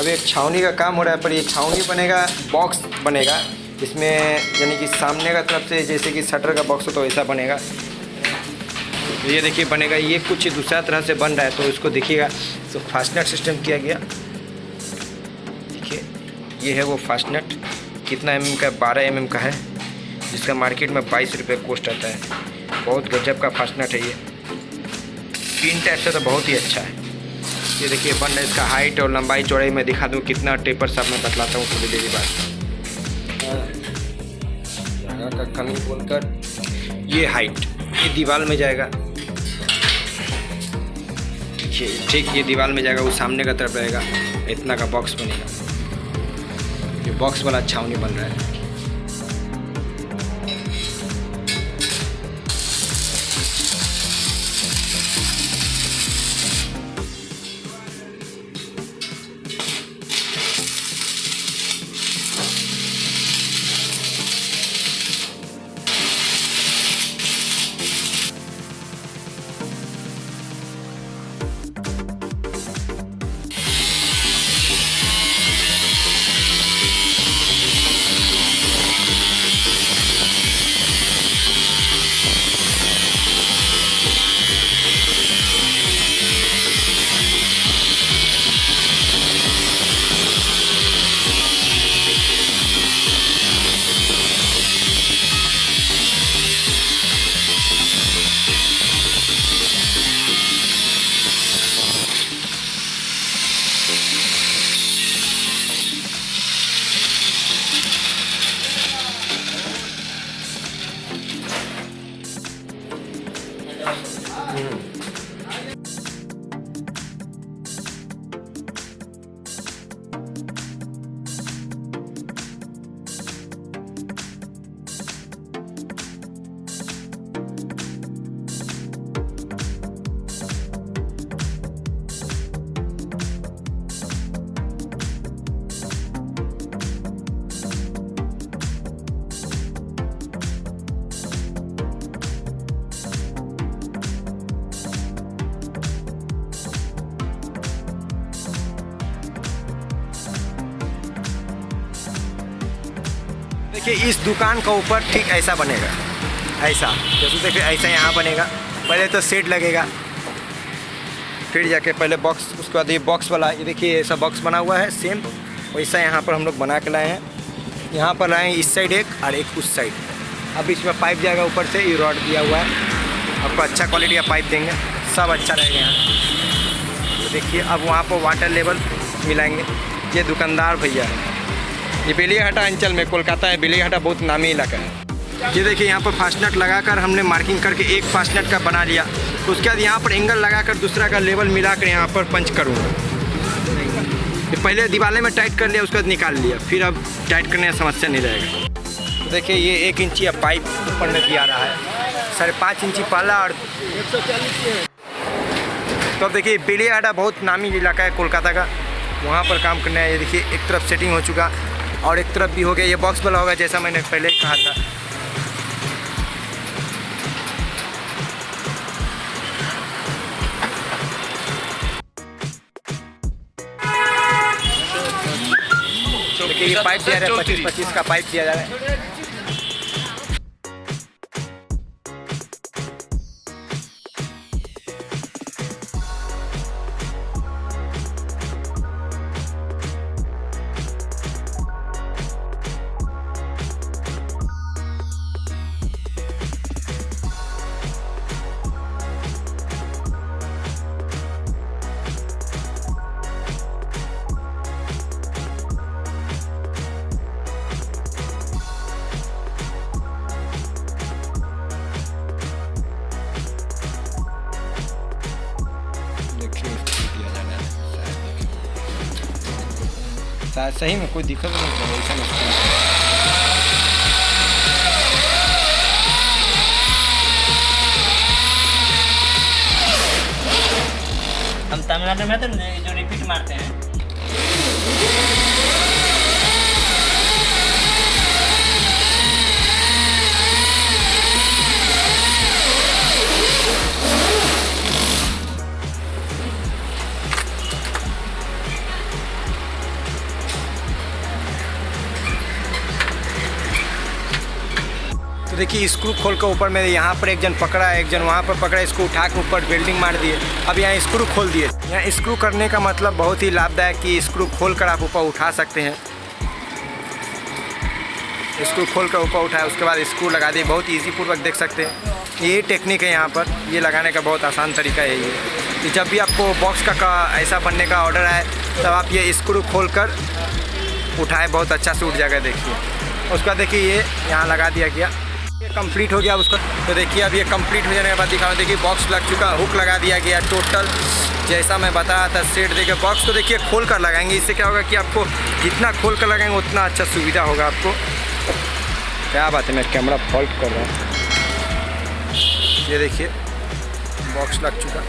अब एक छावनी का काम हो रहा है, पर ये छावनी बनेगा, बॉक्स बनेगा इसमें, यानी कि सामने का तरफ से जैसे कि शटर का बॉक्स हो तो ऐसा बनेगा। तो ये देखिए बनेगा, ये कुछ दूसरा तरह से बन रहा है, तो इसको देखिएगा। तो फास्टनट सिस्टम किया गया, देखिए ये है वो फास्टनट, कितना mm का, 12 mm का है, जिसका मार्केट में 22 रुपये कॉस्ट आता है। बहुत गजब का फास्टनट है ये, पिन टाइप से तो बहुत ही अच्छा है। ये देखिए बन रहा है, इसका हाइट और लंबाई चौड़ाई मैं दिखा दूँ कितना टेपर सब मैं बतलाता हूँ थोड़ी देर बाद। जगह का कमी बोलकर ये हाइट, ये दीवार में जाएगा, ठीक ये दीवार में जाएगा, वो सामने का तरफ रहेगा, इतना का बॉक्स बनेगा। ये बॉक्स वाला छावनी बन रहा है। देखिए इस दुकान का ऊपर ठीक ऐसा बनेगा, ऐसा जैसे देखिए ऐसा यहाँ बनेगा। पहले तो सेट लगेगा, फिर जाके पहले बॉक्स, उसके बाद ये बॉक्स वाला, ये देखिए ऐसा बॉक्स बना हुआ है सेम वैसा यहाँ पर हम लोग बना के लाए हैं। यहाँ पर लाए हैं इस साइड एक और एक उस साइड। अब इसमें पाइप जाएगा ऊपर से, ये रॉड दिया हुआ है, आपको अच्छा क्वालिटी का पाइप देंगे, सब अच्छा रहेगा यहाँ। तो देखिए अब वहाँ पर वाटर लेवल मिलाएंगे। ये दुकानदार भैया है, ये बेलियाघाटा अंचल में, कोलकाता है, बेलियाघाटा बहुत नामी इलाका है। ये देखिए यहाँ पर फास्टनट लगाकर हमने मार्किंग करके एक फास्टनट का बना लिया। उसके बाद यहाँ पर एंगल लगाकर दूसरा का लेवल मिलाकर यहाँ पर पंच करूँगा। ये पहले दीवाले में टाइट कर लिया, उसके बाद निकाल लिया, फिर अब टाइट करने का समस्या नहीं रहेगा। तो देखिए ये 1 इंची अब पाइप ऊपर में दिया रहा है, 5.5 इंची पहला और 140। तो अब देखिए बेलियाघाटा बहुत नामी इलाका है कोलकाता का, वहाँ पर काम करना है। ये देखिए एक तरफ सेटिंग हो चुका और एक तरफ भी हो गया, ये बॉक्स वाला होगा जैसा मैंने पहले कहा था। देखिए ये पाइप दिया रहा है, 25-25 का पाइप दिया जा रहा है। सही में कोई दिक्कत नहीं है, ऐसा नहीं। हम तमिलनाडु में तो जो रिपीट मारते हैं। तो देखिए स्क्रू खोल कर ऊपर में यहाँ पर एक जन पकड़ा, एक जन वहाँ पर पकड़ा, इसको उठा के ऊपर वेल्डिंग मार दिए। अब यहाँ स्क्रू खोल दिए। यहाँ स्क्रू करने का मतलब बहुत ही लाभदायक कि स्क्रू खोल कर आप ऊपर उठा सकते हैं। स्क्रू खोल कर ऊपर उठाया, उसके बाद स्क्रू लगा दिए। बहुत ईजी पूर्वक देख सकते हैं। ये टेक्निक है यहाँ पर, ये लगाने का बहुत आसान तरीका है ये कि जब भी आपको बॉक्स का ऐसा बनने का ऑर्डर आए तब आप ये स्क्रू खोल कर उठाए, बहुत अच्छा से उठ जाएगा। देखिए उसके बाद देखिए ये यहाँ लगा दिया गया, ये कंप्लीट हो गया उसका। तो देखिए अब ये कंप्लीट हो जाने के बाद दिखाओ, देखिए बॉक्स लग चुका, हुक लगा दिया गया। टोटल जैसा मैं बताया था शेड देखिए, बॉक्स को देखिए खोल कर लगाएंगे। इससे क्या होगा कि आपको जितना खोल कर लगाएंगे उतना अच्छा सुविधा होगा आपको। क्या बात है, मैं कैमरा फॉल्ट कर रहा हूँ। ये देखिए बॉक्स लग चुका।